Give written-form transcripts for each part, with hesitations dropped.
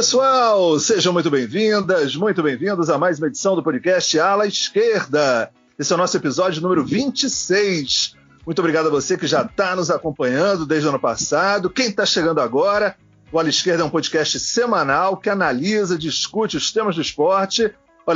pessoal, sejam muito bem-vindas, muito bem-vindos a mais uma edição do podcast Ala Esquerda. Esse é o nosso episódio número 26. Muito obrigado a você que já está nos acompanhando desde o ano passado. Quem está chegando agora, o Ala Esquerda é um podcast semanal que analisa, discute os temas do esporte,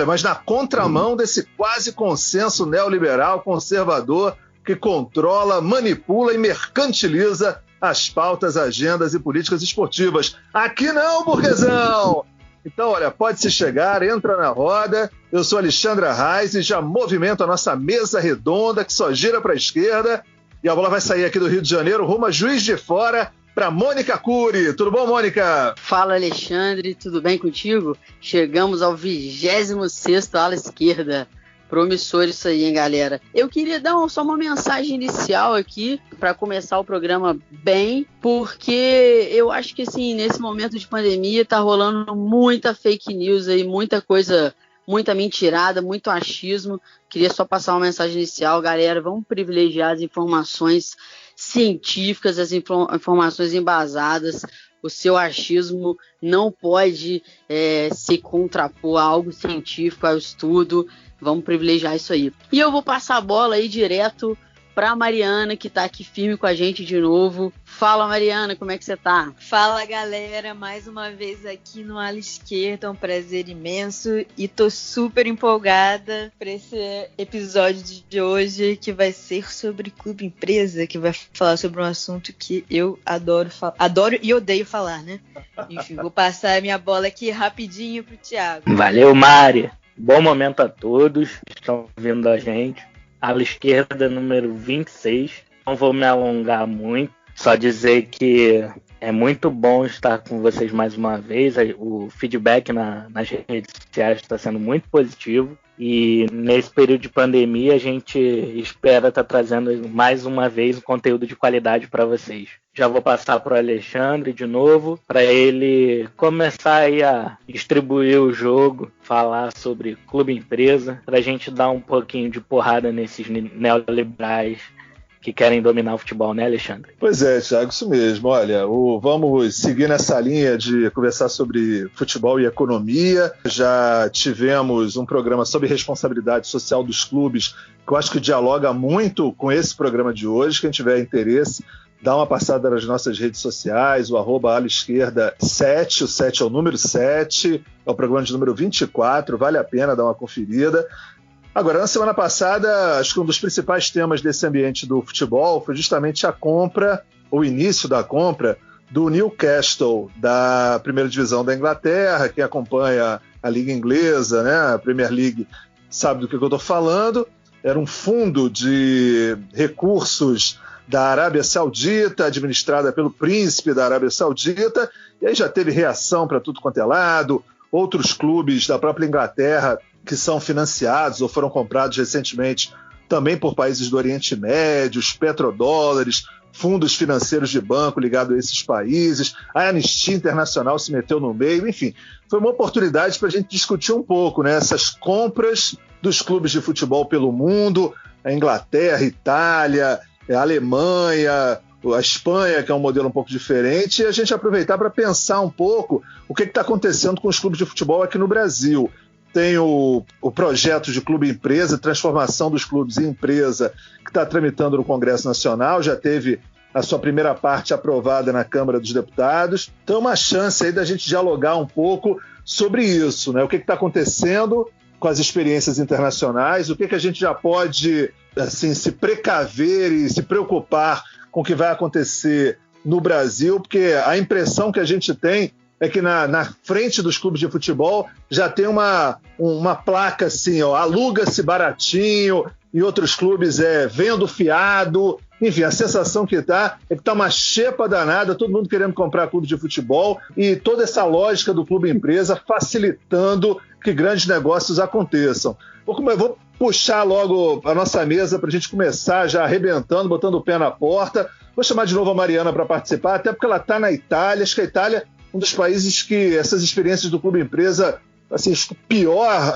mas na contramão desse quase consenso neoliberal, conservador, que controla, manipula e mercantiliza as pautas, agendas e políticas esportivas. Aqui não, burguesão! Então, pode-se chegar, entra na roda. Eu sou Alexandre Arraes e já movimento a nossa mesa redonda que só gira para a esquerda. E a bola vai sair aqui do Rio de Janeiro, rumo a Juiz de Fora, para Mônica Cury. Tudo bom, Mônica? Fala, Alexandre. Tudo bem contigo? Chegamos ao 26º Ala Esquerda. Promissor isso aí, hein, galera? Eu queria dar só uma mensagem inicial aqui para começar o programa bem, porque eu acho que, assim, nesse momento de pandemia tá rolando muita fake news aí, muita coisa, muita mentirada, muito achismo. Queria só passar uma mensagem inicial, galera, vamos privilegiar as informações científicas, as informações embasadas. O seu achismo não pode se contrapor a algo científico, ao estudo. Vamos privilegiar isso aí. E eu vou passar a bola aí direto para a Mariana, que está aqui firme com a gente de novo. Fala, Mariana, como é que você tá? Fala, galera, mais uma vez aqui no Ala Esquerda, é um prazer imenso e tô super empolgada para esse episódio de hoje, que vai ser sobre Clube Empresa, que vai falar sobre um assunto que eu adoro e odeio falar, né? Enfim, vou passar a minha bola aqui rapidinho pro Thiago. Valeu, Mari! Bom momento a todos que estão ouvindo a gente. Ala Esquerda número 26. Não vou me alongar muito, só dizer que é muito bom estar com vocês mais uma vez. O feedback nas redes sociais está sendo muito positivo. E nesse período de pandemia a gente espera estar trazendo mais uma vez um conteúdo de qualidade para vocês. Já vou passar para o Alexandre de novo, para ele começar aí a distribuir o jogo, falar sobre Clube Empresa, para a gente dar um pouquinho de porrada nesses neoliberais que querem dominar o futebol, né, Alexandre? Pois é, Thiago, isso mesmo. Vamos seguir nessa linha de conversar sobre futebol e economia. Já tivemos um programa sobre responsabilidade social dos clubes, que eu acho que dialoga muito com esse programa de hoje. Quem tiver interesse, dá uma passada nas nossas redes sociais, o @alaesquerda7, o 7 é o número 7, é o programa de número 24, vale a pena dar uma conferida. Agora, na semana passada, acho que um dos principais temas desse ambiente do futebol foi justamente a compra, o início da compra, do Newcastle, da primeira divisão da Inglaterra. Quem acompanha a Liga Inglesa, né, a Premier League, sabe do que eu estou falando. Era um fundo de recursos da Arábia Saudita, administrada pelo príncipe da Arábia Saudita, e aí já teve reação para tudo quanto é lado. Outros clubes da própria Inglaterra que são financiados ou foram comprados recentemente também por países do Oriente Médio, os petrodólares, fundos financeiros de banco ligados a esses países, a Anistia Internacional se meteu no meio, enfim. Foi uma oportunidade para a gente discutir um pouco, né, essas compras dos clubes de futebol pelo mundo, a Inglaterra, a Itália, a Alemanha, a Espanha, que é um modelo um pouco diferente, e a gente aproveitar para pensar um pouco o que está acontecendo com os clubes de futebol aqui no Brasil. Tem o projeto de Clube Empresa, transformação dos clubes em empresa, que está tramitando no Congresso Nacional, já teve a sua primeira parte aprovada na Câmara dos Deputados. Então é uma chance aí da gente dialogar um pouco sobre isso, né? O que está acontecendo com as experiências internacionais, o que a gente já pode assim, se precaver e se preocupar com o que vai acontecer no Brasil, porque a impressão que a gente tem é que na frente dos clubes de futebol já tem uma placa assim, aluga-se baratinho, e outros clubes vendo fiado. Enfim, a sensação que está é que está uma xepa danada, todo mundo querendo comprar clube de futebol, e toda essa lógica do clube empresa facilitando que grandes negócios aconteçam. Vou puxar logo a nossa mesa para a gente começar já arrebentando, botando o pé na porta. Vou chamar de novo a Mariana para participar, até porque ela está na Itália. Acho que a Itália um dos países que essas experiências do Clube Empresa, assim, pior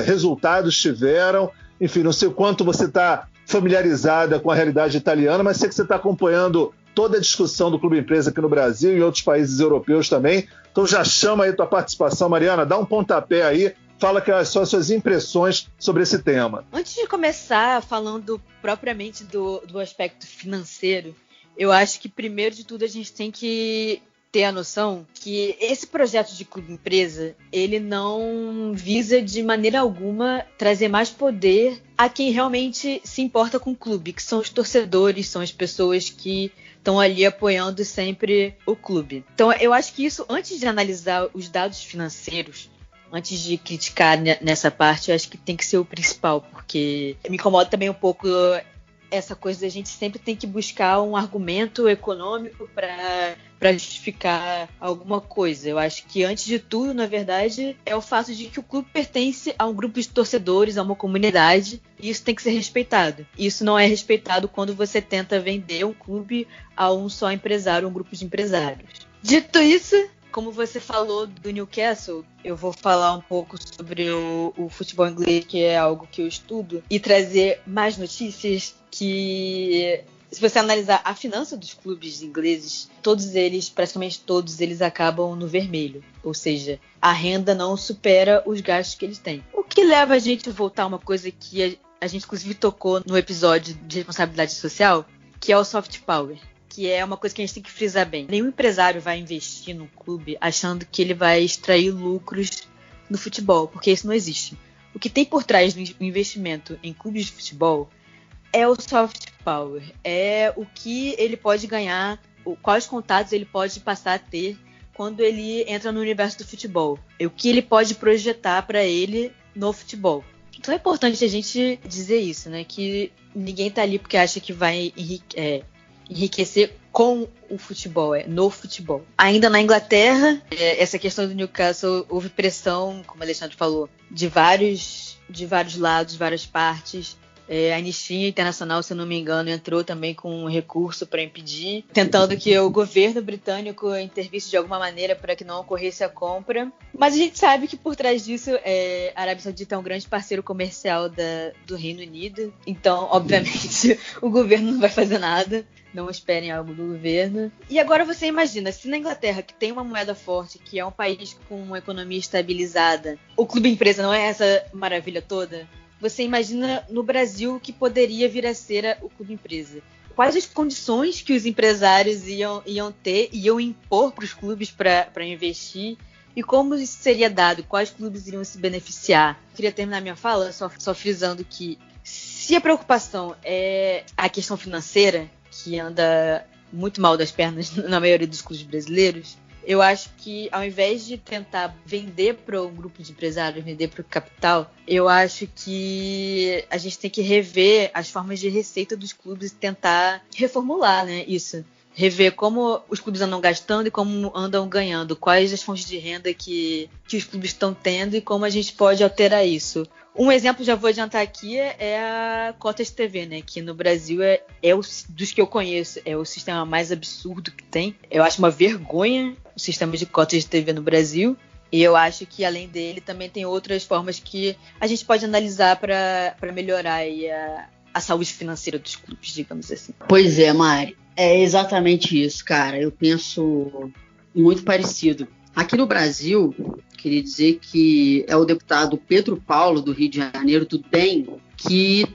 resultados tiveram. Enfim, não sei o quanto você está familiarizada com a realidade italiana, mas sei que você está acompanhando toda a discussão do Clube Empresa aqui no Brasil e em outros países europeus também. Então já chama aí tua participação, Mariana, dá um pontapé aí, fala quais são as suas impressões sobre esse tema. Antes de começar falando propriamente do aspecto financeiro, eu acho que primeiro de tudo a gente tem que ter a noção que esse projeto de clube empresa, ele não visa de maneira alguma trazer mais poder a quem realmente se importa com o clube, que são os torcedores, são as pessoas que estão ali apoiando sempre o clube. Então eu acho que isso, antes de analisar os dados financeiros, antes de criticar nessa parte, eu acho que tem que ser o principal, porque me incomoda também um pouco essa coisa da gente sempre tem que buscar um argumento econômico para justificar alguma coisa. Eu acho que, antes de tudo, na verdade, é o fato de que o clube pertence a um grupo de torcedores, a uma comunidade, e isso tem que ser respeitado. Isso não é respeitado quando você tenta vender um clube a um só empresário, um grupo de empresários. Dito isso, como você falou do Newcastle, eu vou falar um pouco sobre o futebol inglês, que é algo que eu estudo, e trazer mais notícias que, se você analisar a finança dos clubes ingleses, todos eles, praticamente todos eles, acabam no vermelho. Ou seja, a renda não supera os gastos que eles têm. O que leva a gente a voltar a uma coisa que a gente, inclusive, tocou no episódio de responsabilidade social, que é o soft power. Que é uma coisa que a gente tem que frisar bem. Nenhum empresário vai investir num clube achando que ele vai extrair lucros no futebol, porque isso não existe. O que tem por trás do investimento em clubes de futebol é o soft power, é o que ele pode ganhar, quais contatos ele pode passar a ter quando ele entra no universo do futebol, é o que ele pode projetar para ele no futebol. Então é importante a gente dizer isso, né? Que ninguém tá ali porque acha que vai enriquecer com o futebol, no futebol. Ainda na Inglaterra, essa questão do Newcastle, houve pressão, como o Alexandre falou, de vários lados, várias partes. A Anistia Internacional, se eu não me engano, entrou também com um recurso para impedir, tentando que o governo britânico intervisse de alguma maneira para que não ocorresse a compra. Mas a gente sabe que por trás disso a Arábia Saudita é um grande parceiro comercial do Reino Unido. Então, obviamente, o governo não vai fazer nada. Não esperem algo do governo. E agora você imagina, se na Inglaterra, que tem uma moeda forte, que é um país com uma economia estabilizada, o clube empresa não é essa maravilha toda? Você imagina no Brasil que poderia vir a ser o clube empresa. Quais as condições que os empresários iam ter, iam impor para os clubes para investir, e como isso seria dado, quais clubes iriam se beneficiar. Eu queria terminar minha fala só frisando que, se a preocupação é a questão financeira, que anda muito mal das pernas na maioria dos clubes brasileiros, eu acho que, ao invés de tentar vender para um grupo de empresários, vender para o capital, eu acho que a gente tem que rever as formas de receita dos clubes e tentar reformular, né, isso. Rever como os clubes andam gastando e como andam ganhando, quais as fontes de renda que os clubes estão tendo e como a gente pode alterar isso. Um exemplo, já vou adiantar aqui, é a cotas de TV, né? Que no Brasil dos que eu conheço, é o sistema mais absurdo que tem. Eu acho uma vergonha o sistema de cotas de TV no Brasil. E eu acho que, além dele, também tem outras formas que a gente pode analisar para melhorar aí a saúde financeira dos clubes, digamos assim. Pois é, Mari. É exatamente isso, cara. Eu penso muito parecido. Aqui no Brasil, queria dizer que é o deputado Pedro Paulo, do Rio de Janeiro, do DEM, que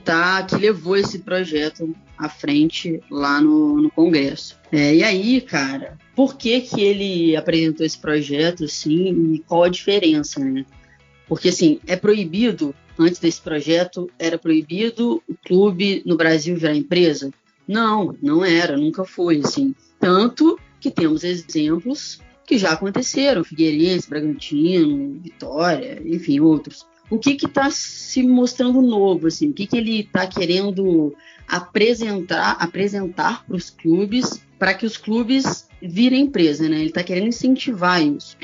levou esse projeto à frente lá no Congresso. E aí, cara, por que ele apresentou esse projeto, assim, e qual a diferença, né? Porque, assim, é proibido, antes desse projeto, era proibido o clube no Brasil virar empresa? Não era, nunca foi, assim. Tanto que temos exemplos que já aconteceram, Figueirense, Bragantino, Vitória, enfim, outros. O que está se mostrando novo, assim? O que ele está querendo apresentar para os clubes, para que os clubes virem empresa, né? Ele está querendo incentivar isso.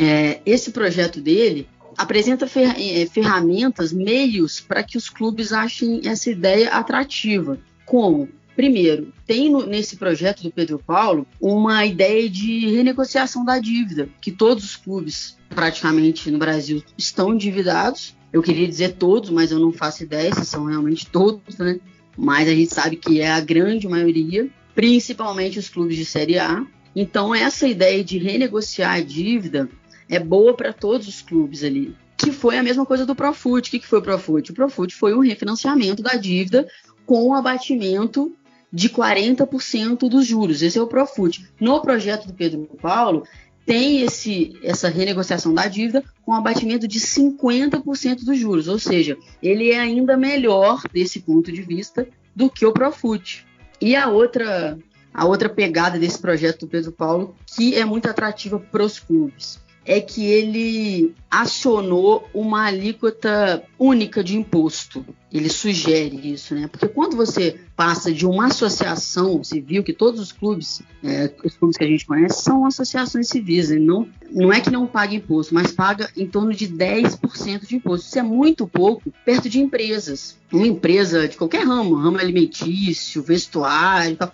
Esse projeto dele apresenta ferramentas, meios para que os clubes achem essa ideia atrativa. Como? Primeiro, tem nesse projeto do Pedro Paulo uma ideia de renegociação da dívida, que todos os clubes praticamente no Brasil estão endividados. Eu queria dizer todos, mas eu não faço ideia se são realmente todos, né? Mas a gente sabe que é a grande maioria, principalmente os clubes de Série A. Então, essa ideia de renegociar a dívida é boa para todos os clubes ali. Que foi a mesma coisa do Profut. O que foi o Profut? O Profut foi um refinanciamento da dívida com o abatimento de 40% dos juros. Esse é o Profut. No projeto do Pedro Paulo, tem essa renegociação da dívida com abatimento de 50% dos juros. Ou seja, ele é ainda melhor desse ponto de vista do que o Profut. E a outra pegada desse projeto do Pedro Paulo, que é muito atrativa para os clubes, é que ele acionou uma alíquota única de imposto. Ele sugere isso, né? Porque quando você passa de uma associação civil, que todos os clubes que a gente conhece são associações civis, ele não é que não paga imposto, mas paga em torno de 10% de imposto. Isso é muito pouco perto de empresas. Uma empresa de qualquer ramo alimentício, vestuário e tal,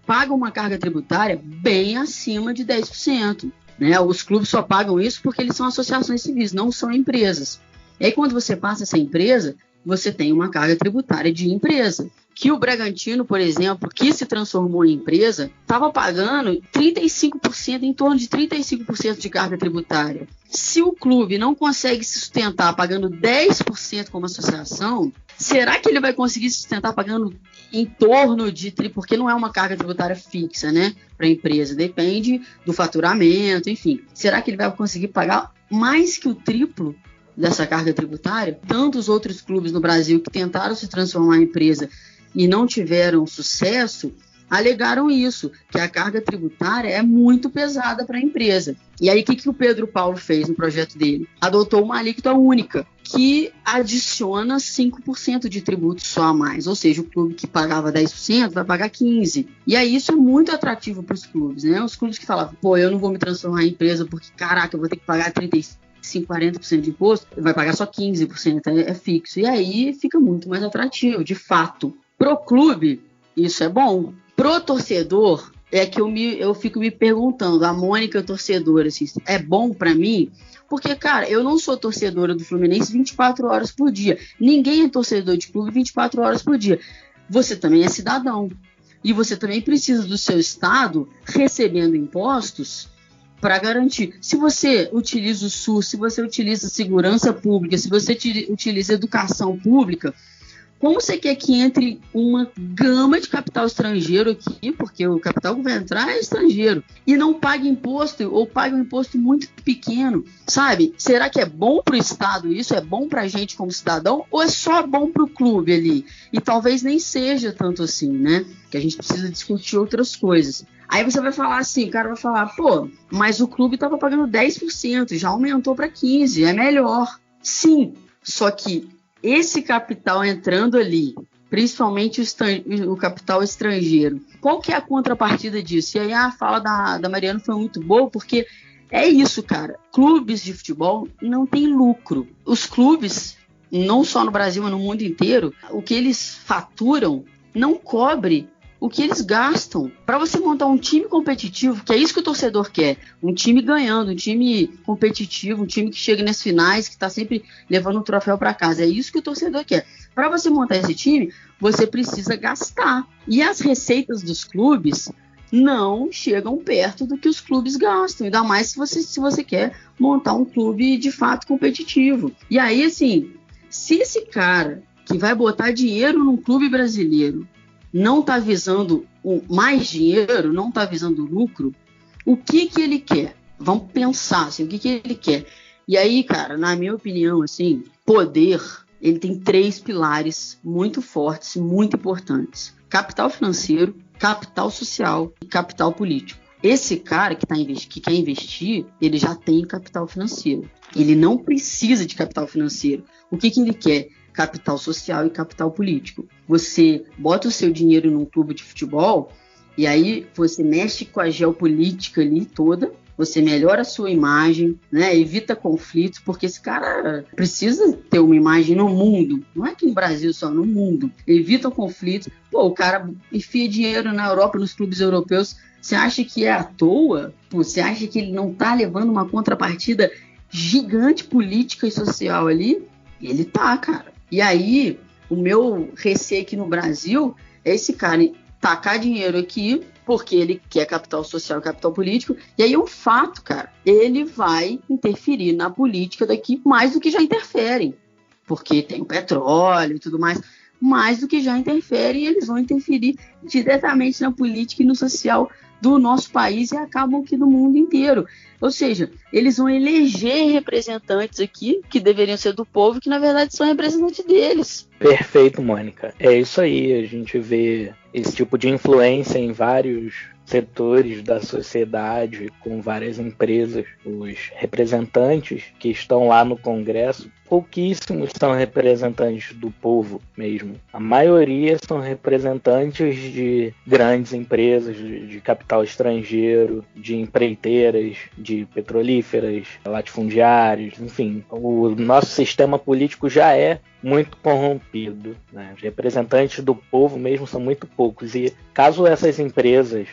paga uma carga tributária bem acima de 10%. Né? Os clubes só pagam isso porque eles são associações civis, não são empresas. E aí, quando você passa essa empresa, você tem uma carga tributária de empresa. Que o Bragantino, por exemplo, que se transformou em empresa, estava pagando 35%, em torno de 35% de carga tributária. Se o clube não consegue se sustentar pagando 10% como associação, será que ele vai conseguir se sustentar pagando em torno de... Porque não é uma carga tributária fixa, né? Para a empresa. Depende do faturamento, enfim. Será que ele vai conseguir pagar mais que o triplo dessa carga tributária? Tantos outros clubes no Brasil que tentaram se transformar em empresa e não tiveram sucesso, alegaram isso, que a carga tributária é muito pesada para a empresa. E aí, o que o Pedro Paulo fez no projeto dele? Adotou uma alíquota única, que adiciona 5% de tributo só a mais. Ou seja, o clube que pagava 10% vai pagar 15%. E aí, isso é muito atrativo para os clubes, né? Os clubes que falavam, eu não vou me transformar em empresa porque, caraca, eu vou ter que pagar 35%, 40% de imposto, vai pagar só 15%, é fixo. E aí, fica muito mais atrativo, de fato. Pro clube, isso é bom. Pro torcedor, é que eu fico me perguntando, a Mônica torcedora, assim, é bom pra mim? Porque, cara, eu não sou torcedora do Fluminense 24 horas por dia. Ninguém é torcedor de clube 24 horas por dia. Você também é cidadão. E você também precisa do seu estado recebendo impostos para garantir. Se você utiliza o SUS, se você utiliza segurança pública, se você utiliza educação pública, como você quer que entre uma gama de capital estrangeiro aqui, porque o capital que vai entrar é estrangeiro, e não paga imposto, ou paga um imposto muito pequeno, sabe? Será que é bom para o Estado isso? É bom para a gente como cidadão? Ou é só bom para o clube ali? E talvez nem seja tanto assim, né? Que a gente precisa discutir outras coisas. Aí você vai falar assim, o cara vai falar, mas o clube estava pagando 10%, já aumentou para 15%, é melhor. Sim, só que esse capital entrando ali, principalmente o capital estrangeiro, qual que é a contrapartida disso? E aí a fala da Mariana foi muito boa, porque é isso, cara. Clubes de futebol não têm lucro. Os clubes, não só no Brasil, mas no mundo inteiro, o que eles faturam não cobre o que eles gastam. Para você montar um time competitivo, que é isso que o torcedor quer, um time ganhando, um time competitivo, um time que chega nas finais, que está sempre levando um troféu para casa, é isso que o torcedor quer. Para você montar esse time, você precisa gastar. E as receitas dos clubes não chegam perto do que os clubes gastam, ainda mais se você quer montar um clube de fato competitivo. E aí, assim, se esse cara que vai botar dinheiro num clube brasileiro não está visando mais dinheiro, não está visando lucro, o que ele quer? Vamos pensar, assim, o que ele quer? E aí, cara, na minha opinião, assim, poder, ele tem 3 pilares muito fortes, muito importantes. Capital financeiro, capital social e capital político. Esse cara que quer investir, ele já tem capital financeiro. Ele não precisa de capital financeiro. O que ele quer? Capital social e capital político. Você bota o seu dinheiro num clube de futebol e aí você mexe com a geopolítica ali toda, você melhora a sua imagem, né? Evita conflitos, porque esse cara precisa ter uma imagem no mundo, não é aqui no Brasil só, no mundo. Evita conflitos. O cara enfia dinheiro na Europa, nos clubes europeus. Você acha que é à toa? Você acha que ele não tá levando uma contrapartida gigante política e social ali? Ele tá, cara. E aí, o meu receio aqui no Brasil é esse cara tacar dinheiro aqui, porque ele quer capital social e capital político, e aí é um fato, cara, ele vai interferir na política daqui mais do que já interferem, porque tem o petróleo e tudo mais do que já interferem, e eles vão interferir diretamente na política e no social do nosso país e acabam aqui no mundo inteiro. Ou seja, eles vão eleger representantes aqui que deveriam ser do povo, que na verdade são representantes deles. Perfeito, Mônica. É isso aí, a gente vê esse tipo de influência em vários setores da sociedade, com várias empresas. Os representantes que estão lá no Congresso, pouquíssimos são representantes do povo mesmo. A maioria são representantes de grandes empresas, de capital estrangeiro, de empreiteiras, de petrolíferas, latifundiários, enfim. O nosso sistema político já é muito corrompido, né? Os representantes do povo mesmo são muito poucos. E caso essas empresas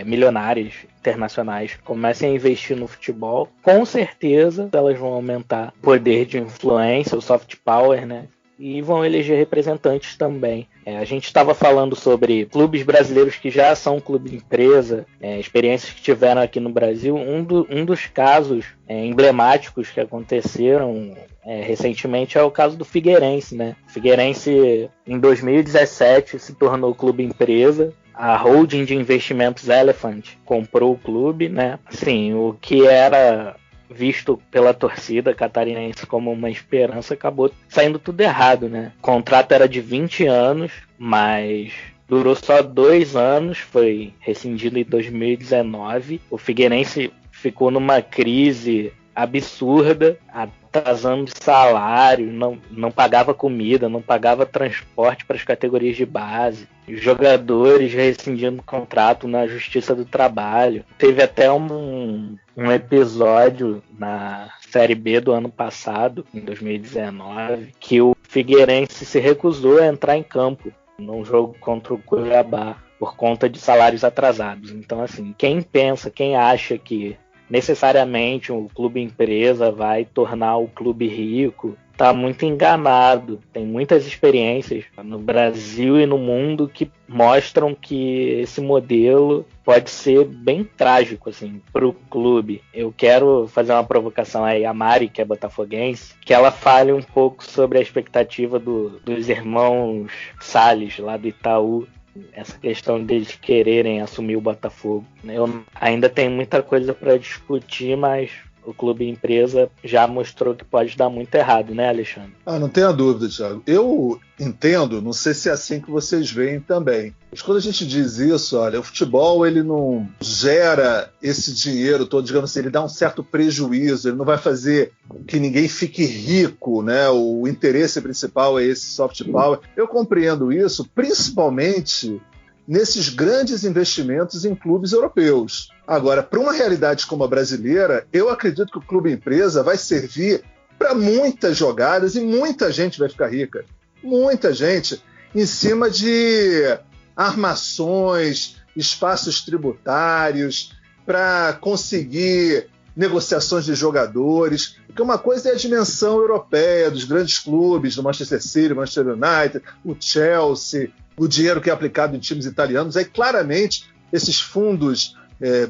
milionárias internacionais comecem a investir no futebol, com certeza elas vão aumentar o poder de influência, o soft power, né? E vão eleger representantes também. A gente estava falando sobre clubes brasileiros que já são clube empresa, experiências que tiveram aqui no Brasil. Um dos casos emblemáticos que aconteceram recentemente é o caso do Figueirense, né? O Figueirense, em 2017, se tornou clube empresa. A holding de investimentos Elephant comprou o clube, né? Assim, o que era visto pela torcida catarinense como uma esperança acabou saindo tudo errado, né? O contrato era de 20 anos, mas durou só 2 anos, foi rescindido em 2019. O Figueirense ficou numa crise absurda, atrasando salário, não pagava comida, não pagava transporte para as categorias de base, os jogadores rescindindo contrato na Justiça do Trabalho. Teve até um episódio na Série B do ano passado, em 2019, que o Figueirense se recusou a entrar em campo num jogo contra o Cuiabá por conta de salários atrasados. Então, assim, quem acha que necessariamente o clube empresa vai tornar o clube rico, está muito enganado. Tem muitas experiências no Brasil e no mundo que mostram que esse modelo pode ser bem trágico assim, para o clube. Eu quero fazer uma provocação aí a Mari, que é botafoguense, que ela fale um pouco sobre a expectativa dos irmãos Salles, lá do Itaú, essa questão deles quererem assumir o Botafogo. Eu ainda tenho muita coisa para discutir, mas o clube empresa já mostrou que pode dar muito errado, né, Alexandre? Não tenha dúvida, Thiago. Eu entendo, não sei se é assim que vocês veem também. Mas quando a gente diz isso, olha, o futebol ele não gera esse dinheiro todo, digamos assim, ele dá um certo prejuízo, ele não vai fazer que ninguém fique rico, né? O interesse principal é esse soft power. Eu compreendo isso, principalmente nesses grandes investimentos em clubes europeus. Agora, para uma realidade como a brasileira, eu acredito que o clube empresa vai servir para muitas jogadas e muita gente vai ficar rica. Muita gente em cima de armações, espaços tributários, para conseguir negociações de jogadores. Porque uma coisa é a dimensão europeia dos grandes clubes, do Manchester City, Manchester United, o Chelsea, o dinheiro que é aplicado em times italianos. Aí, claramente, esses fundos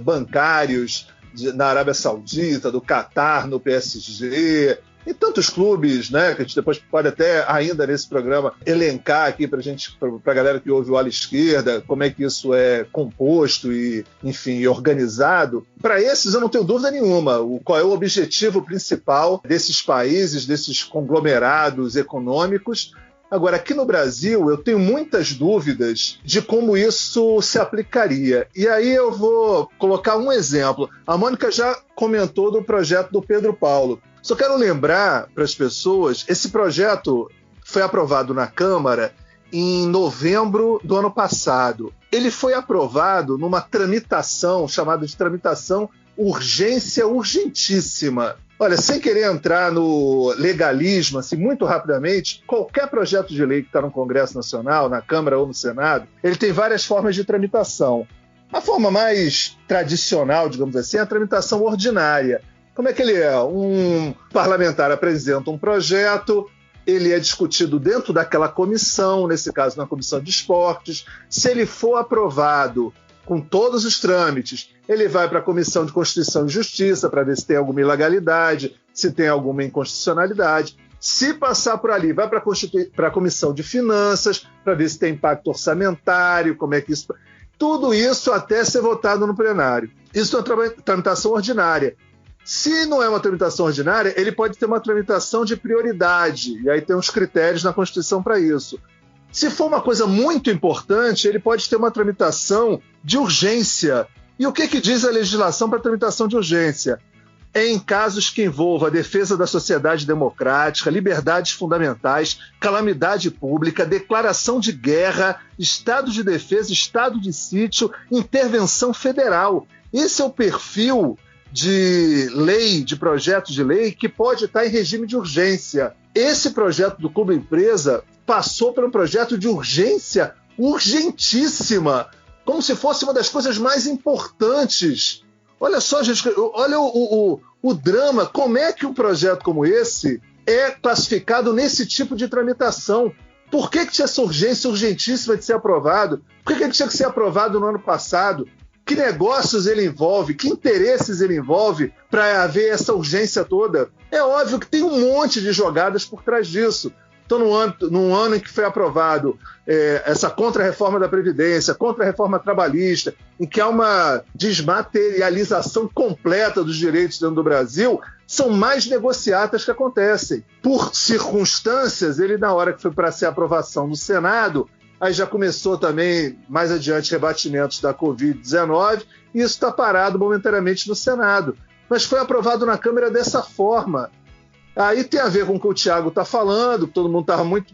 bancários na Arábia Saudita, do Catar, no PSG, e tantos clubes, né, que a gente depois pode até, ainda nesse programa, elencar aqui para a galera que ouve o Ala Esquerda, como é que isso é composto e, enfim, organizado. Para esses, eu não tenho dúvida nenhuma qual é o objetivo principal desses países, desses conglomerados econômicos. Agora, aqui no Brasil, eu tenho muitas dúvidas de como isso se aplicaria. E aí eu vou colocar um exemplo. A Mônica já comentou do projeto do Pedro Paulo. Só quero lembrar para as pessoas, esse projeto foi aprovado na Câmara em novembro do ano passado. Ele foi aprovado numa tramitação chamada de tramitação urgência urgentíssima. Olha, sem querer entrar no legalismo, assim, muito rapidamente, qualquer projeto de lei que está no Congresso Nacional, na Câmara ou no Senado, ele tem várias formas de tramitação. A forma mais tradicional, digamos assim, é a tramitação ordinária. Como é que ele é? Um parlamentar apresenta um projeto, ele é discutido dentro daquela comissão, nesse caso na Comissão de Esportes. Se ele for aprovado com todos os trâmites. Ele vai para a Comissão de Constituição e Justiça para ver se tem alguma ilegalidade, se tem alguma inconstitucionalidade. Se passar por ali, vai para a Comissão de Finanças para ver se tem impacto orçamentário, como é que isso... Tudo isso até ser votado no plenário. Isso é uma tramitação ordinária. Se não é uma tramitação ordinária, ele pode ter uma tramitação de prioridade, e aí tem uns critérios na Constituição para isso. Se for uma coisa muito importante, ele pode ter uma tramitação de urgência. E o que diz a legislação para tramitação de urgência? Em casos que envolvam a defesa da sociedade democrática, liberdades fundamentais, calamidade pública, declaração de guerra, estado de defesa, estado de sítio, intervenção federal. Esse é o perfil de lei, de projeto de lei, que pode estar em regime de urgência. Esse projeto do Clube Empresa passou por um projeto de urgência urgentíssima, como se fosse uma das coisas mais importantes. Olha só, gente, olha o drama, como é que um projeto como esse é classificado nesse tipo de tramitação? Por que tinha essa urgência urgentíssima de ser aprovado? Por que ele tinha que ser aprovado no ano passado? Que negócios ele envolve? Que interesses ele envolve para haver essa urgência toda? É óbvio que tem um monte de jogadas por trás disso. Então, no ano em que foi aprovado essa contra-reforma da Previdência, contra-reforma trabalhista, em que há uma desmaterialização completa dos direitos dentro do Brasil, são mais negociatas que acontecem. Por circunstâncias, ele, na hora que foi para ser aprovação no Senado, aí já começou também, mais adiante, rebatimentos da Covid-19, e isso está parado momentaneamente no Senado. Mas foi aprovado na Câmara dessa forma. Aí tem a ver com o que o Thiago está falando, todo mundo estava muito,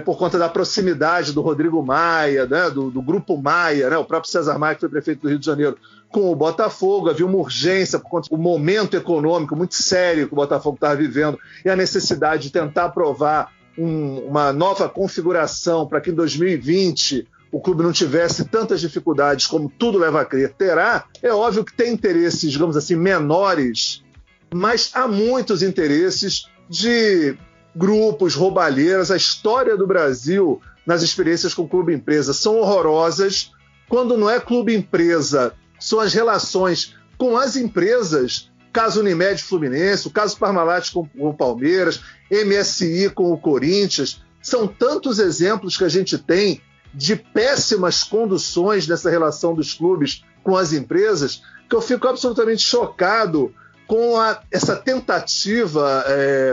por conta da proximidade do Rodrigo Maia, né, do Grupo Maia, né, o próprio César Maia, que foi prefeito do Rio de Janeiro, com o Botafogo. Havia uma urgência por conta do momento econômico muito sério que o Botafogo estava vivendo e a necessidade de tentar aprovar uma nova configuração para que em 2020 o clube não tivesse tantas dificuldades como tudo leva a crer terá. É óbvio que tem interesses, digamos assim, menores, mas há muitos interesses de grupos, roubalheiras. A história do Brasil nas experiências com clube-empresa são horrorosas. Quando não é clube-empresa, são as relações com as empresas, caso Unimed Fluminense, o caso Parmalat com o Palmeiras, MSI com o Corinthians. São tantos exemplos que a gente tem de péssimas conduções dessa relação dos clubes com as empresas, que eu fico absolutamente chocado com essa tentativa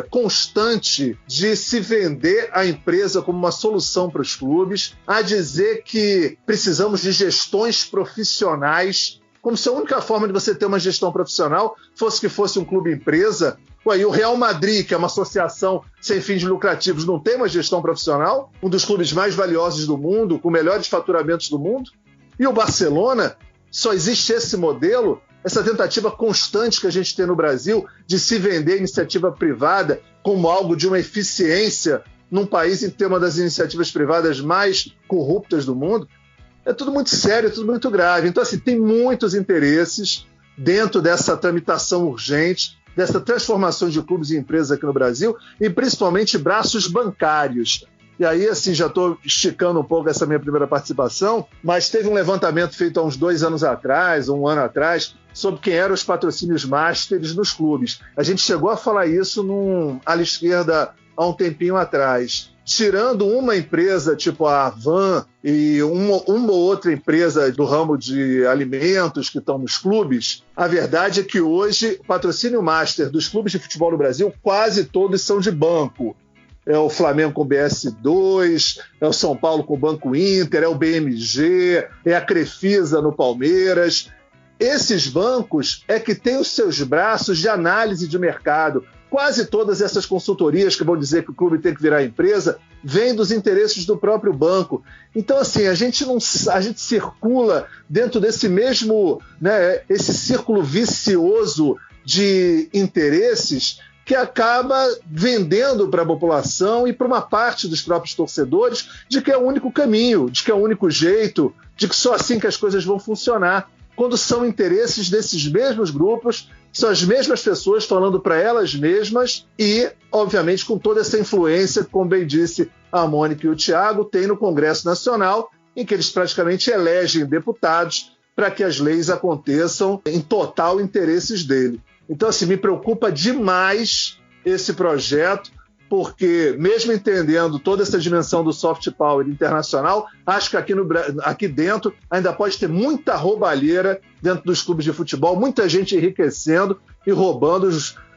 constante de se vender a empresa como uma solução para os clubes, a dizer que precisamos de gestões profissionais, como se a única forma de você ter uma gestão profissional fosse que fosse um clube-empresa. E o Real Madrid, que é uma associação sem fins lucrativos, não tem uma gestão profissional, um dos clubes mais valiosos do mundo, com melhores faturamentos do mundo. E o Barcelona, só existe esse modelo, essa tentativa constante que a gente tem no Brasil de se vender a iniciativa privada como algo de uma eficiência num país em que tem uma das iniciativas privadas mais corruptas do mundo. É tudo muito sério, é tudo muito grave. Então, assim, tem muitos interesses dentro dessa tramitação urgente, dessa transformação de clubes e empresas aqui no Brasil, e principalmente braços bancários. E aí, assim, já estou esticando um pouco essa minha primeira participação, mas teve um levantamento feito há uns 2 anos atrás, um ano atrás, sobre quem eram os patrocínios masters nos clubes. A gente chegou a falar isso num ala esquerda há um tempinho atrás. Tirando uma empresa tipo a Avan e uma ou outra empresa do ramo de alimentos que estão nos clubes, a verdade é que hoje o patrocínio master dos clubes de futebol no Brasil, quase todos são de banco. É o Flamengo com o BS2, é o São Paulo com o Banco Inter, é o BMG, é a Crefisa no Palmeiras. Esses bancos é que têm os seus braços de análise de mercado. Quase todas essas consultorias que vão dizer que o clube tem que virar empresa vêm dos interesses do próprio banco. Então, assim, a gente circula dentro desse mesmo, né, esse círculo vicioso de interesses que acaba vendendo para a população e para uma parte dos próprios torcedores de que é o único caminho, de que é o único jeito, de que só assim que as coisas vão funcionar. Quando são interesses desses mesmos grupos, são as mesmas pessoas falando para elas mesmas e, obviamente, com toda essa influência, como bem disse a Mônica e o Thiago, tem no Congresso Nacional, em que eles praticamente elegem deputados para que as leis aconteçam em total interesses dele. Então, assim, me preocupa demais esse projeto, porque, mesmo entendendo toda essa dimensão do soft power internacional, acho que aqui dentro ainda pode ter muita roubalheira dentro dos clubes de futebol, muita gente enriquecendo e roubando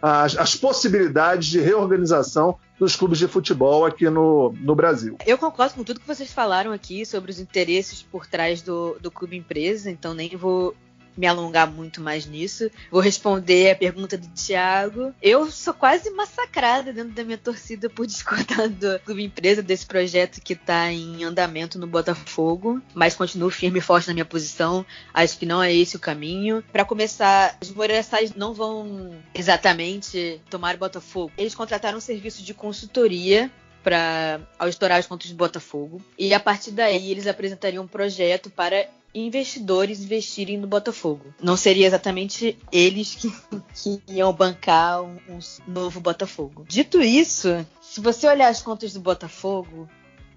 as possibilidades de reorganização dos clubes de futebol aqui no Brasil. Eu concordo com tudo que vocês falaram aqui sobre os interesses por trás do clube empresa, então nem vou me alongar muito mais nisso. Vou responder a pergunta do Thiago. Eu sou quase massacrada dentro da minha torcida por discordar do clube empresa, desse projeto que está em andamento no Botafogo, mas continuo firme e forte na minha posição. Acho que não é esse o caminho. Para começar, os Moreiraçais não vão exatamente tomar o Botafogo. Eles contrataram um serviço de consultoria para auditorar as contas do Botafogo, e a partir daí eles apresentariam um projeto para investidores investirem no Botafogo. Não seria exatamente eles que iam bancar um novo Botafogo. Dito isso, se você olhar as contas do Botafogo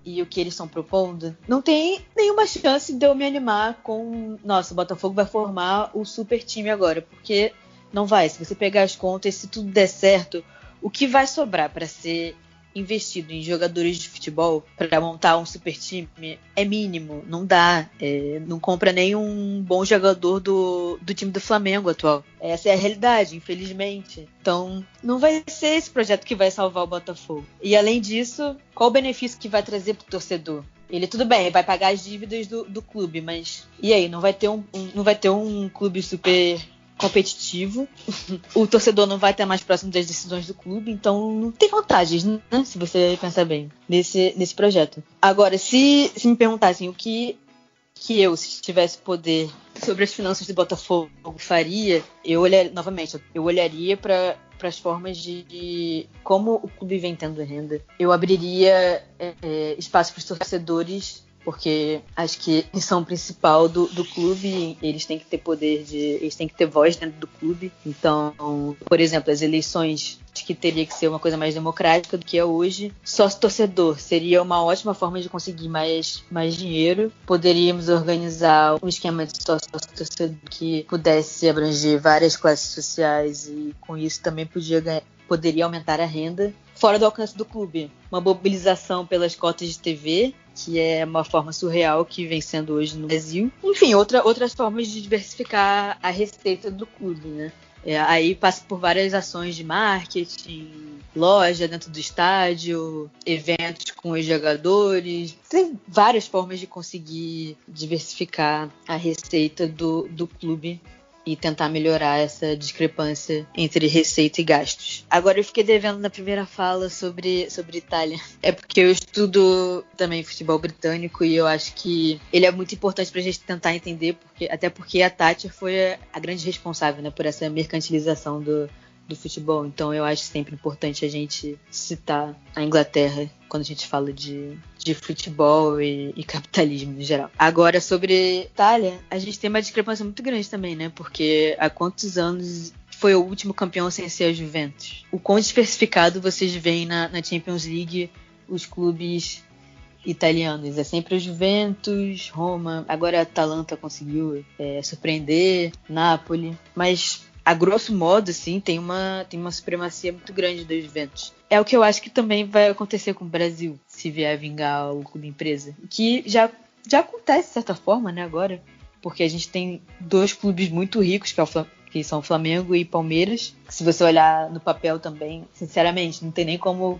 e o que eles estão propondo, não tem nenhuma chance de eu me animar com nossa, o Botafogo vai formar o super time agora, porque não vai. Se você pegar as contas, se tudo der certo, o que vai sobrar para ser investido em jogadores de futebol para montar um super time é mínimo, não dá, não compra nem um bom jogador do time do Flamengo atual. Essa é a realidade, infelizmente. Então, não vai ser esse projeto que vai salvar o Botafogo. E além disso, qual o benefício que vai trazer para o torcedor? Ele, tudo bem, vai pagar as dívidas do clube, mas e aí? Não vai ter um clube super competitivo, o torcedor não vai estar mais próximo das decisões do clube, então não tem vantagens, né? Se você pensar bem nesse projeto. Agora, se me perguntassem o que eu, se tivesse poder sobre as finanças do Botafogo, faria, eu olharia para as formas de como o clube vem tendo renda. Eu abriria espaço para os torcedores, porque acho que a missão principal do clube, eles têm que ter eles têm que ter voz dentro do clube. Então, por exemplo, as eleições, acho que teria que ser uma coisa mais democrática do que é hoje. Sócio-torcedor seria uma ótima forma de conseguir mais dinheiro. Poderíamos organizar um esquema de sócio-torcedor que pudesse abranger várias classes sociais e com isso também poderia aumentar a renda. Fora do alcance do clube, uma mobilização pelas cotas de TV, que é uma forma surreal que vem sendo hoje no Brasil. Enfim, outras formas de diversificar a receita do clube, né? Aí passa por várias ações de marketing, loja dentro do estádio, eventos com os jogadores. Tem várias formas de conseguir diversificar a receita do clube e tentar melhorar essa discrepância entre receita e gastos. Agora, eu fiquei devendo na primeira fala sobre Itália. É porque eu estudo também futebol britânico e eu acho que ele é muito importante pra gente tentar entender, até porque a Thatcher foi a grande responsável, né, por essa mercantilização do futebol. Então eu acho sempre importante a gente citar a Inglaterra quando a gente fala de futebol e capitalismo no geral. Agora, sobre Itália, a gente tem uma discrepância muito grande também, né? Porque há quantos anos foi o último campeão sem ser a Juventus? O quão diversificado vocês veem na Champions League os clubes italianos? É sempre a Juventus, Roma, agora a Atalanta conseguiu surpreender, Napoli, mas a grosso modo, assim, tem uma supremacia muito grande da Juventus. É o que eu acho que também vai acontecer com o Brasil, se vier vingar o clube empresa. Que já acontece de certa forma, né, agora. Porque a gente tem dois clubes muito ricos, que são Flamengo e Palmeiras. Se você olhar no papel também, sinceramente, não tem nem como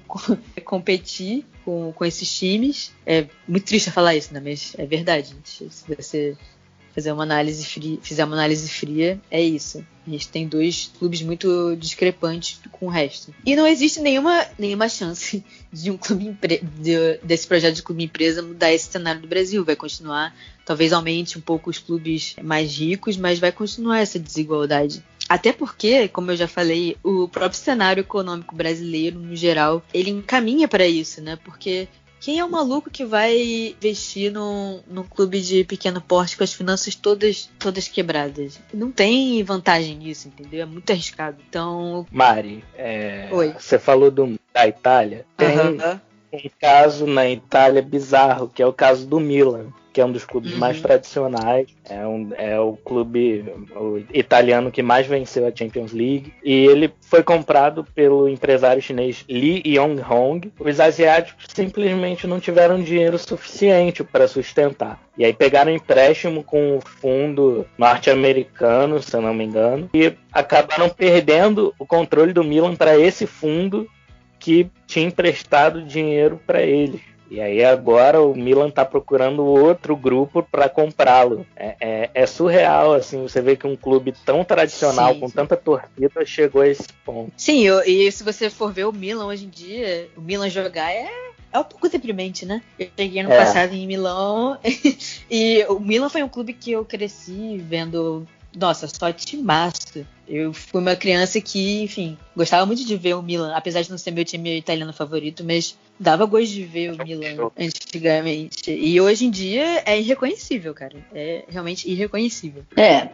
competir com esses times. É muito triste falar isso, né, mas é verdade. Se você fizer uma análise fria, é isso. A gente tem dois clubes muito discrepantes com o resto. E não existe nenhuma chance de um clube desse projeto de clube empresa mudar esse cenário do Brasil. Vai continuar, talvez aumente um pouco os clubes mais ricos, mas vai continuar essa desigualdade. Até porque, como eu já falei, o próprio cenário econômico brasileiro, no geral, ele encaminha para isso, né? Porque quem é o maluco que vai investir num clube de pequeno porte com as finanças todas quebradas? Não tem vantagem nisso, entendeu? É muito arriscado. Então, Mari, Oi. Você falou da Itália. um caso na Itália bizarro, que é o caso do Milan, que é um dos clubes mais tradicionais, é o clube italiano que mais venceu a Champions League, e ele foi comprado pelo empresário chinês Lee Yong-hong. Os asiáticos simplesmente não tiveram dinheiro suficiente para sustentar, e aí pegaram empréstimo com o fundo norte-americano, se eu não me engano, e acabaram perdendo o controle do Milan para esse fundo que tinha emprestado dinheiro para eles. E aí agora o Milan está procurando outro grupo para comprá-lo. É surreal, assim, você vê que um clube tão tradicional, com tanta torcida, chegou a esse ponto. Sim, e se você for ver o Milan hoje em dia, o Milan jogar é um pouco deprimente, né? Eu cheguei ano passado em Milão e o Milan foi um clube que eu cresci vendo. Nossa, só timaço. Eu fui uma criança que, enfim, gostava muito de ver o Milan, apesar de não ser meu time italiano favorito, mas dava gosto de ver o Milan antigamente. E hoje em dia é irreconhecível, cara. É realmente irreconhecível.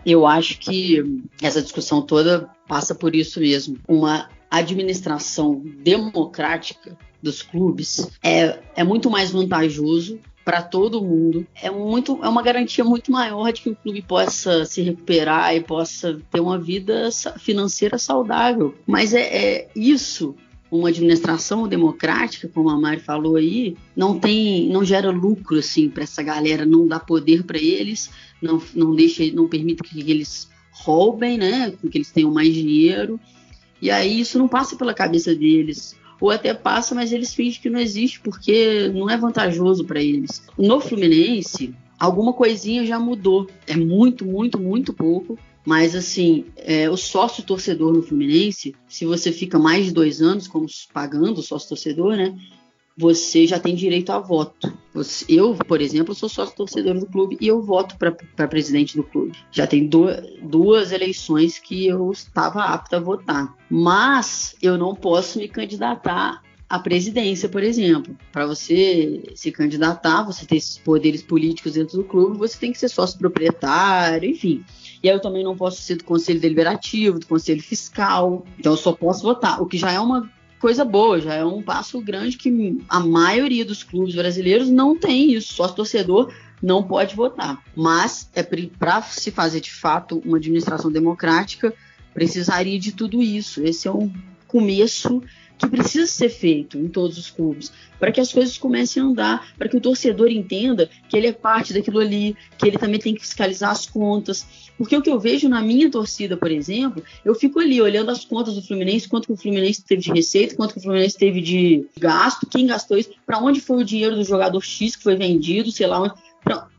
Eu acho que essa discussão toda passa por isso mesmo. Uma administração democrática dos clubes é muito mais vantajoso para todo mundo, é uma garantia muito maior de que o clube possa se recuperar e possa ter uma vida financeira saudável. Mas isso, uma administração democrática, como a Mari falou aí, não gera lucro assim para essa galera, não dá poder para eles, não permite que eles roubem, né, que eles tenham mais dinheiro. E aí isso não passa pela cabeça deles. Ou até passa, mas eles fingem que não existe, porque não é vantajoso para eles. No Fluminense, alguma coisinha já mudou. É muito, muito, muito pouco. Mas, assim, o sócio-torcedor no Fluminense, se você fica mais de 2 anos como pagando o sócio-torcedor, né? Você já tem direito a voto. Eu, por exemplo, sou sócio-torcedor do clube e eu voto para presidente do clube. Já tem duas eleições que eu estava apta a votar. Mas eu não posso me candidatar à presidência, por exemplo. Para você se candidatar, você ter esses poderes políticos dentro do clube, você tem que ser sócio-proprietário, enfim. E aí eu também não posso ser do conselho deliberativo, do conselho fiscal. Então eu só posso votar, o que já é uma coisa boa, já é um passo grande que a maioria dos clubes brasileiros não tem isso. Só o torcedor não pode votar. Mas para se fazer de fato uma administração democrática, precisaria de tudo isso. Esse é um começo que precisa ser feito em todos os clubes, para que as coisas comecem a andar, para que o torcedor entenda que ele é parte daquilo ali, que ele também tem que fiscalizar as contas. Porque o que eu vejo na minha torcida, por exemplo, eu fico ali olhando as contas do Fluminense, quanto que o Fluminense teve de receita, quanto que o Fluminense teve de gasto, quem gastou isso, para onde foi o dinheiro do jogador X que foi vendido, sei lá onde.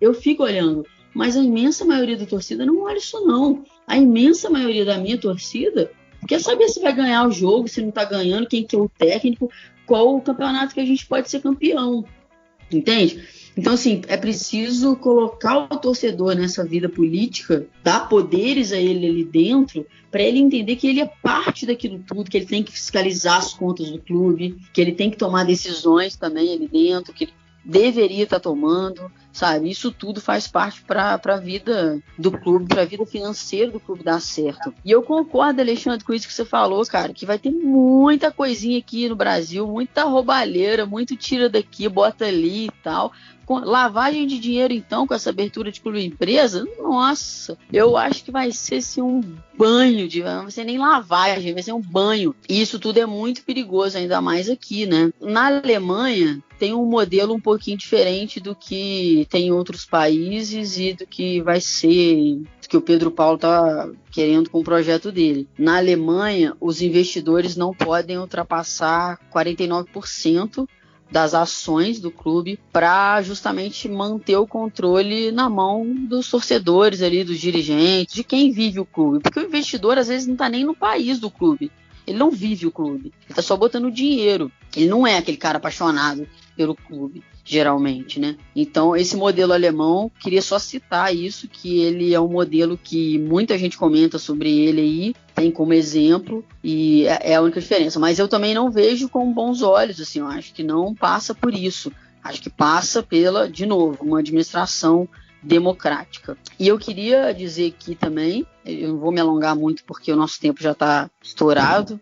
Eu fico olhando, mas a imensa maioria da torcida não olha isso não. A imensa maioria da minha torcida quer saber se vai ganhar o jogo, se não tá ganhando, quem que é o técnico, qual o campeonato que a gente pode ser campeão, entende? Então, assim, é preciso colocar o torcedor nessa vida política, dar poderes a ele ali dentro, para ele entender que ele é parte daquilo tudo, que ele tem que fiscalizar as contas do clube, que ele tem que tomar decisões também ali dentro, que ele deveria estar tomando, sabe? Isso tudo faz parte para a vida do clube, para a vida financeira do clube dar certo. E eu concordo, Alexandre, com isso que você falou, cara, que vai ter muita coisinha aqui no Brasil, muita roubalheira, muito tira daqui, bota ali e tal. Lavagem de dinheiro, então, com essa abertura de clube empresa, nossa, eu acho que vai ser assim, um banho, não vai ser nem lavagem, vai ser um banho. E isso tudo é muito perigoso, ainda mais aqui, né? Na Alemanha, tem um modelo um pouquinho diferente do que tem em outros países e do que vai ser, do que o Pedro Paulo está querendo com o projeto dele. Na Alemanha, os investidores não podem ultrapassar 49% das ações do clube para justamente manter o controle na mão dos torcedores ali, dos dirigentes, de quem vive o clube. Porque o investidor às vezes não está nem no país do clube. Ele não vive o clube. Ele está só botando dinheiro. Ele não é aquele cara apaixonado pelo clube, geralmente, né? Então, esse modelo alemão, queria só citar isso, que ele é um modelo que muita gente comenta sobre ele aí, tem como exemplo, e é a única diferença. Mas eu também não vejo com bons olhos, assim, eu acho que não passa por isso. Acho que passa pela, de novo, uma administração democrática. E eu queria dizer aqui também, eu não vou me alongar muito porque o nosso tempo já está estourado,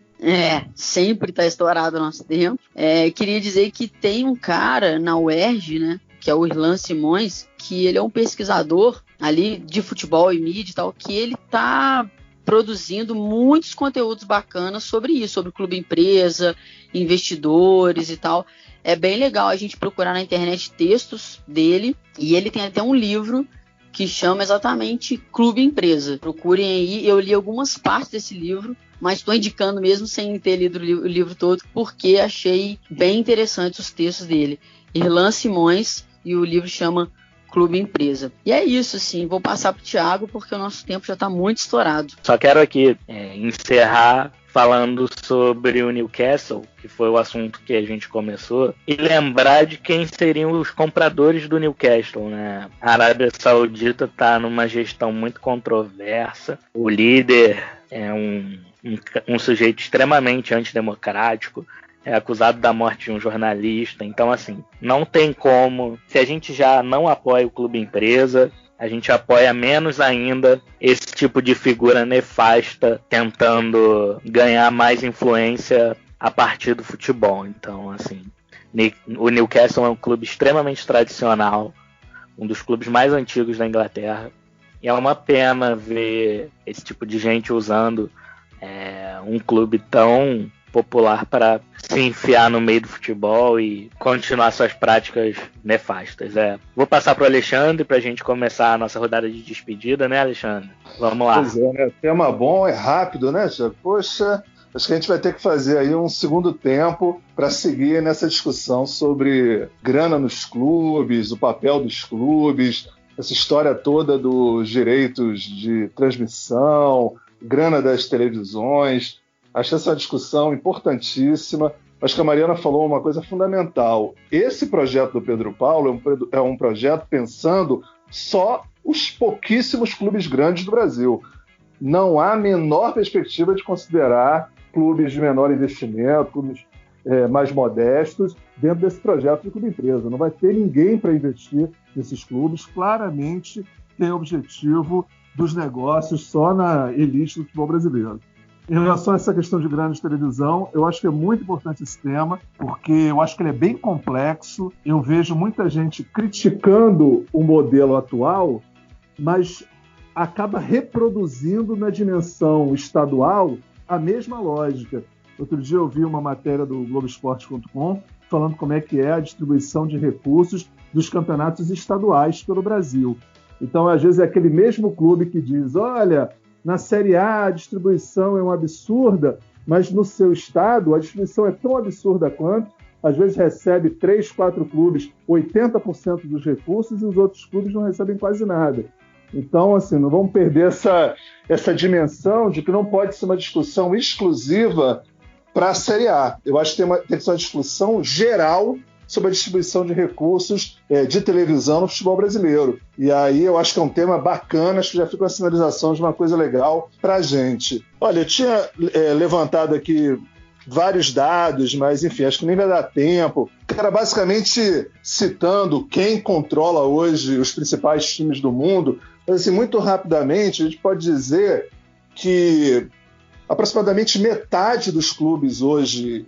Sempre tá estourado o nosso tempo. Queria dizer que tem um cara na UERJ, né, que é o Irlan Simões, que ele é um pesquisador ali de futebol e mídia e tal, que ele tá produzindo muitos conteúdos bacanas sobre isso, sobre clube empresa, investidores e tal. É bem legal a gente procurar na internet textos dele, e ele tem até um livro que chama exatamente Clube Empresa. Procurem aí, eu li algumas partes desse livro, mas estou indicando mesmo sem ter lido o livro todo, porque achei bem interessantes os textos dele. Irlan Simões, e o livro chama Clube Empresa. E é isso, assim, vou passar para o Thiago, porque o nosso tempo já está muito estourado. Só quero aqui encerrar falando sobre o Newcastle, que foi o assunto que a gente começou, e lembrar de quem seriam os compradores do Newcastle, né? A Arábia Saudita está numa gestão muito controversa, o líder é um sujeito extremamente antidemocrático, é acusado da morte de um jornalista. Então, assim, não tem como. Se a gente já não apoia o clube empresa, a gente apoia menos ainda esse tipo de figura nefasta tentando ganhar mais influência a partir do futebol. Então, assim, o Newcastle é um clube extremamente tradicional, um dos clubes mais antigos da Inglaterra. E é uma pena ver esse tipo de gente usando um clube tão popular para se enfiar no meio do futebol e continuar suas práticas nefastas. Vou passar para o Alexandre para a gente começar a nossa rodada de despedida, né, Alexandre? Vamos lá. Pois é, né? Tema bom, é rápido, né, Thiago? Poxa, acho que a gente vai ter que fazer aí um segundo tempo para seguir nessa discussão sobre grana nos clubes, o papel dos clubes, essa história toda dos direitos de transmissão, grana das televisões. Acho essa discussão importantíssima. Acho que a Mariana falou uma coisa fundamental. Esse projeto do Pedro Paulo é um projeto pensando só os pouquíssimos clubes grandes do Brasil. Não há a menor perspectiva de considerar clubes de menor investimento, clubes mais modestos, dentro desse projeto de clube empresa. Não vai ter ninguém para investir nesses clubes. Claramente tem o objetivo dos negócios só na elite do futebol brasileiro. Em relação a essa questão de grana de televisão, eu acho que é muito importante esse tema, porque eu acho que ele é bem complexo. Eu vejo muita gente criticando o modelo atual, mas acaba reproduzindo na dimensão estadual a mesma lógica. Outro dia eu vi uma matéria do Globoesporte.com falando como é que é a distribuição de recursos dos campeonatos estaduais pelo Brasil. Então, às vezes, é aquele mesmo clube que diz, olha, na Série A a distribuição é uma absurda, mas no seu estado a distribuição é tão absurda quanto, às vezes recebe 3, 4 clubes 80% dos recursos e os outros clubes não recebem quase nada. Então, assim, não vamos perder essa dimensão de que não pode ser uma discussão exclusiva para a Série A. Eu acho que tem que ser uma discussão geral sobre a distribuição de recursos de televisão no futebol brasileiro. E aí eu acho que é um tema bacana, acho que já fica uma sinalização de uma coisa legal para a gente. Olha, eu tinha levantado aqui vários dados, mas enfim, acho que nem vai dar tempo. Era basicamente citando quem controla hoje os principais times do mundo. Mas assim, muito rapidamente, a gente pode dizer que aproximadamente metade dos clubes hoje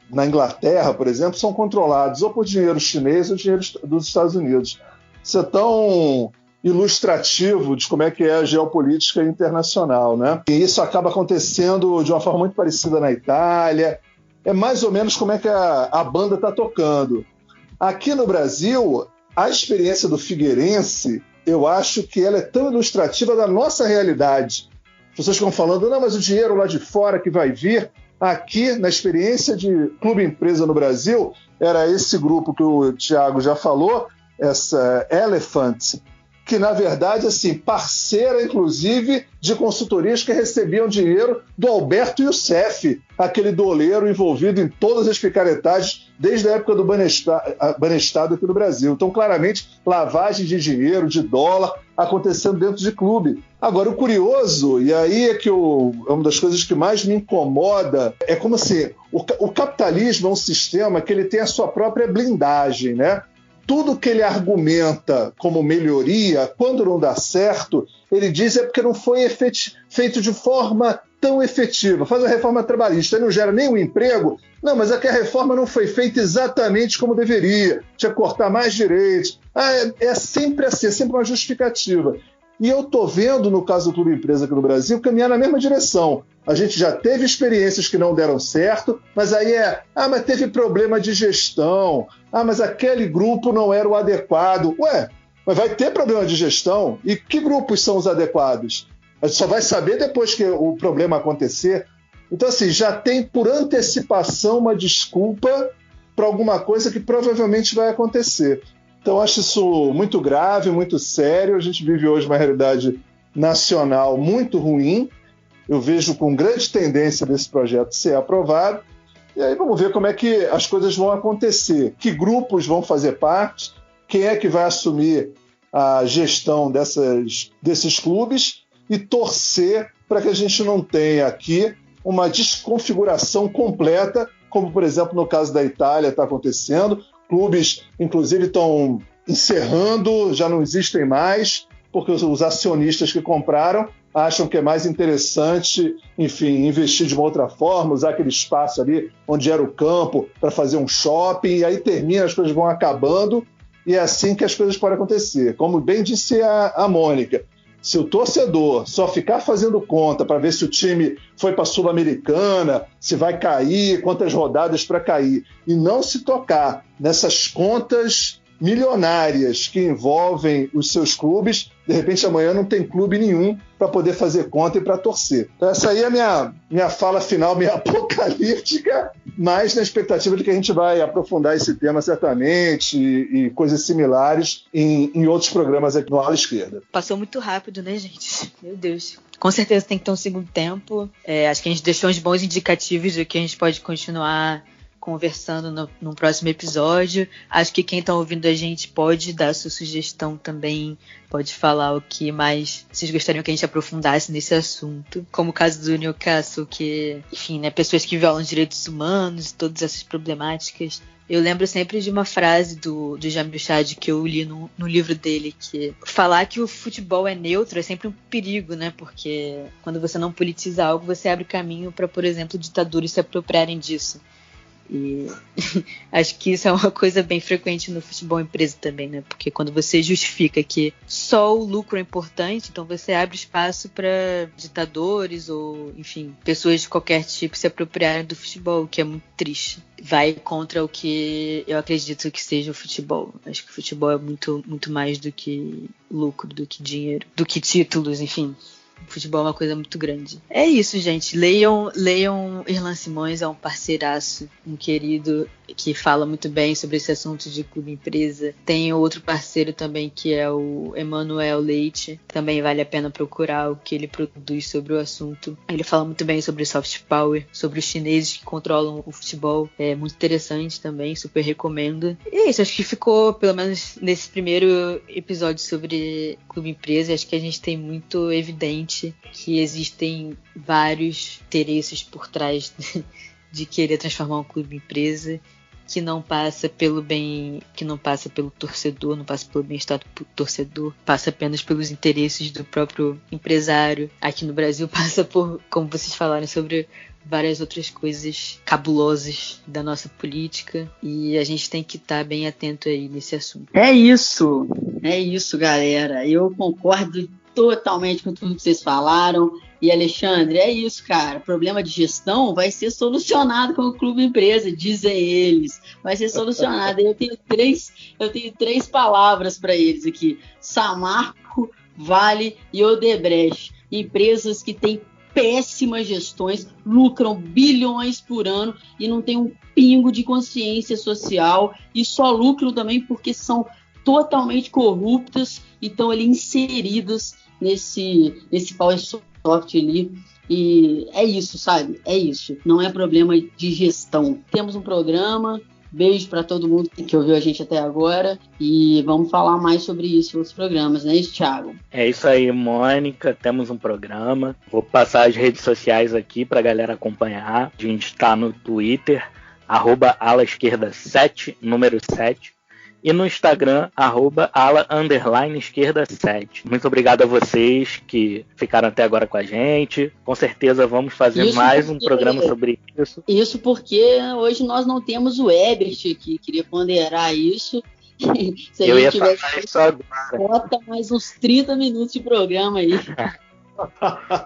na Inglaterra, por exemplo, são controlados ou por dinheiro chinês ou dinheiro dos Estados Unidos. Isso é tão ilustrativo de como é que é a geopolítica internacional, né? E isso acaba acontecendo de uma forma muito parecida na Itália. É mais ou menos como é que a banda está tocando. Aqui no Brasil, a experiência do Figueirense, eu acho que ela é tão ilustrativa da nossa realidade. As pessoas ficam falando, não, mas o dinheiro lá de fora que vai vir. Aqui, na experiência de clube-empresa no Brasil, era esse grupo que o Thiago já falou, essa Elephant, que, na verdade, assim, parceira, inclusive, de consultorias que recebiam dinheiro do Alberto Youssef, aquele doleiro envolvido em todas as picaretagens desde a época do Banestado aqui no Brasil. Então, claramente, lavagem de dinheiro, de dólar, acontecendo dentro de clube. Agora, o curioso, e aí é que uma das coisas que mais me incomoda, é como assim, o capitalismo é um sistema que ele tem a sua própria blindagem, né? tudo que ele argumenta como melhoria, quando não dá certo, ele diz porque não foi feito de forma tão efetiva. Faz a reforma trabalhista, não gera nenhum emprego. Não, mas é que a reforma não foi feita exatamente como deveria. Tinha que cortar mais direitos. É sempre assim, é sempre uma justificativa. E eu estou vendo, no caso do Clube Empresa aqui no Brasil, caminhar na mesma direção. A gente já teve experiências que não deram certo, mas aí mas teve problema de gestão, mas aquele grupo não era o adequado. Mas vai ter problema de gestão? E que grupos são os adequados? A gente só vai saber depois que o problema acontecer. Então, assim, já tem por antecipação uma desculpa para alguma coisa que provavelmente vai acontecer. Então, acho isso muito grave, muito sério. A gente vive hoje uma realidade nacional muito ruim. Eu vejo com grande tendência desse projeto ser aprovado. E aí vamos ver como é que as coisas vão acontecer. Que grupos vão fazer parte? Quem é que vai assumir a gestão desses clubes? E torcer para que a gente não tenha aqui uma desconfiguração completa, como, por exemplo, no caso da Itália está acontecendo. Clubes, inclusive, estão encerrando, já não existem mais, porque os acionistas que compraram acham que é mais interessante, enfim, investir de uma outra forma, usar aquele espaço ali onde era o campo para fazer um shopping, e aí termina, as coisas vão acabando, e é assim que as coisas podem acontecer. Como bem disse a Mônica, se o torcedor só ficar fazendo conta para ver se o time foi para a Sul-Americana, se vai cair, quantas rodadas para cair, e não se tocar nessas contas milionárias que envolvem os seus clubes, de repente amanhã não tem clube nenhum para poder fazer conta e para torcer. Então essa aí é a minha fala final, minha apocalíptica, mas na expectativa de que a gente vai aprofundar esse tema certamente e coisas similares em outros programas aqui no Ala Esquerda. Passou muito rápido, né, gente? Meu Deus. Com certeza tem que ter um segundo tempo. Acho que a gente deixou uns bons indicativos do que a gente pode continuar conversando no próximo episódio. Acho que quem está ouvindo a gente pode dar sua sugestão também, pode falar o que mais vocês gostariam que a gente aprofundasse nesse assunto. Como o caso do Newcastle, que, enfim, né, pessoas que violam direitos humanos, todas essas problemáticas. Eu lembro sempre de uma frase do Jamil Chad que eu li no livro dele, que falar que o futebol é neutro é sempre um perigo, né? Porque quando você não politiza algo, você abre caminho para, por exemplo, ditadores se apropriarem disso. E acho que isso é uma coisa bem frequente no futebol empresa também, né? Porque quando você justifica que só o lucro é importante, então você abre espaço para ditadores ou, enfim, pessoas de qualquer tipo se apropriarem do futebol, o que é muito triste. Vai contra o que eu acredito que seja o futebol. Acho que o futebol é muito, muito mais do que lucro, do que dinheiro, do que títulos, enfim. O futebol é uma coisa muito grande. É isso, gente. Leiam Irlan Simões, é um parceiraço, um querido que fala muito bem sobre esse assunto de clube empresa. Tem outro parceiro também que é o Emanuel Leite. Também vale a pena procurar o que ele produz sobre o assunto. Ele fala muito bem sobre soft power, sobre os chineses que controlam o futebol. É muito interessante também, super recomendo. E é isso, acho que ficou, pelo menos nesse primeiro episódio sobre clube empresa, acho que a gente tem muito evidente que existem vários interesses por trás de querer transformar um clube empresa, que não passa pelo bem, que não passa pelo torcedor, não passa pelo bem-estar do torcedor, passa apenas pelos interesses do próprio empresário. Aqui no Brasil passa por, como vocês falaram, sobre várias outras coisas cabulosas da nossa política, e a gente tem que estar bem atento aí nesse assunto. É isso, galera. Eu concordo totalmente com tudo que vocês falaram. E, Alexandre, é isso, cara. Problema de gestão vai ser solucionado com o Clube Empresa, dizem eles. Vai ser solucionado. Eu tenho três palavras para eles aqui: Samarco, Vale e Odebrecht. Empresas que têm péssimas gestões, lucram bilhões por ano e não tem um pingo de consciência social, e só lucram também porque são totalmente corruptas e estão ali inseridas nesse PowerSoft ali. E é isso, sabe? É isso. Não é problema de gestão. Temos um programa. Beijo para todo mundo que ouviu a gente até agora. E vamos falar mais sobre isso em outros programas, não é isso, Thiago? É isso aí, Mônica. Temos um programa. Vou passar as redes sociais aqui para a galera acompanhar. A gente está no Twitter, @alaesquerda7, número 7. e no Instagram, @ala_esquerda7. Muito obrigado a vocês que ficaram até agora com a gente. Com certeza vamos fazer mais um programa sobre isso. Isso porque hoje nós não temos o Ebert aqui, queria ponderar isso. Se a Eu gente ia tivesse falar isso agora. bota mais uns 30 minutos de programa aí.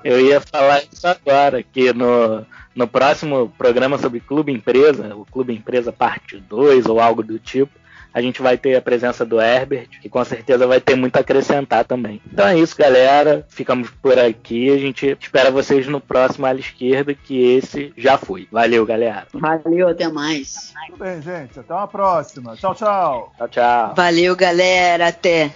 Eu ia falar isso agora, que no próximo programa sobre Clube Empresa, o Clube Empresa parte 2 ou algo do tipo, a gente vai ter a presença do Herbert, que com certeza vai ter muito a acrescentar também. Então é isso, galera. Ficamos por aqui. A gente espera vocês no próximo Ala Esquerda, que esse já foi. Valeu, galera. Valeu, até mais. Tudo bem, gente. Até uma próxima. Tchau, tchau. Tchau, tchau. Valeu, galera. Até.